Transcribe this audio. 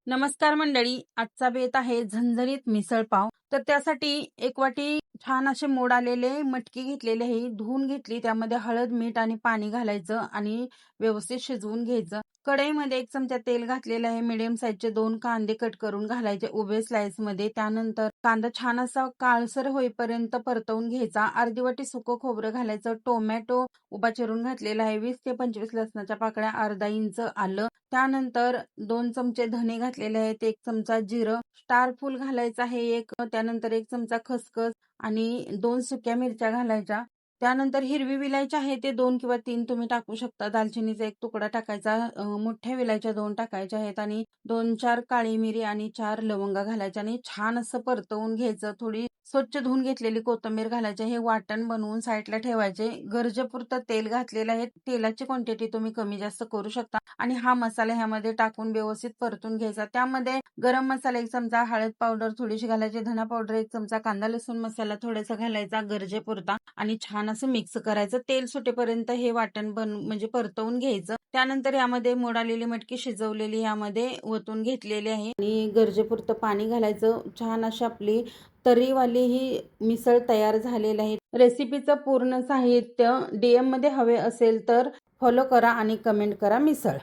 नमस्कार मंडळी, आजचा बेत आहे झणझणीत मिसळ पाव. तर त्यासाठी एक वाटी छान असे मोड आलेले मटकी घेतलेली आहे, धुवून घेतली. त्यामध्ये हळद, मीठ आणि पाणी घालायचं आणि व्यवस्थित शिजवून घ्यायचं. कढईमध्ये 1 चमचा तेल घातलेलं आहे. मिडियम साईजचे 2 कांदे कट करून घालायचे उभे स्लाइस मध्ये. त्यानंतर कांदा छान असा काळसर होईपर्यंत परतवून घ्यायचा. अर्धी वाटी सुकं खोबरं घालायचं. टोमॅटो उभा चिरून घातलेला आहे. 20 ते 25 लसणाच्या पाकळ्या, अर्धा इंच आलं. त्यानंतर 2 चमचे धने घातलेले आहेत. 1 चमचा जिरं, स्टार फूल घालायचं आहे एक. त्यानंतर 1 चमचा खसखस आणि 2 सुक्या मिरच्या घालायच्या. त्यानंतर हिरवी विलायची आहे ते 2 किंवा 3 तुम्ही टाकू शकता. दालचिनीचा 1 तुकडा टाकायचा. मोठ्या विलायच्या 2 टाकायच्या आहेत आणि 2-4 काळी मिरी आणि 4 लवंगा घालायच्या आणि छान असं परतवून घ्यायचं. थोडी स्वच्छ धुवून घेतलेली कोथिंबीर घालायची. हे वाटण बनवून साईडला ठेवायचे. गरजेपुरतं तेल घातलेलं आहे. तेलाची क्वांटिटी तुम्ही कमी जास्त करू शकता आणि हा मसाला ह्यामध्ये टाकून व्यवस्थित परतून घ्यायचा. त्यामध्ये गरम मसाला 1 चमचा, हळद पावडर थोडीशी घालायची, धना पावडर 1 चमचा, कांदा लसूण मसाला थोडासा घालायचा गरजेपुरता आणि छान असं मिक्स करायचं. तेल सुटेपर्यंत हे वाटण म्हणजे परतवून घ्यायचं. त्यानंतर यामध्ये मोड आलेली मटकी शिजवलेली यामध्ये ओतून घेतलेली आहे आणि गरजेपुरतं पाणी घालायचं. छान अशी आपली तर्रीवाली ही मिसळ तयार झालेली आहे. रेसिपीचं पूर्ण साहित्य DM मध्ये हवे असेल तर फॉलो करा आणि कमेंट करा मिसळ.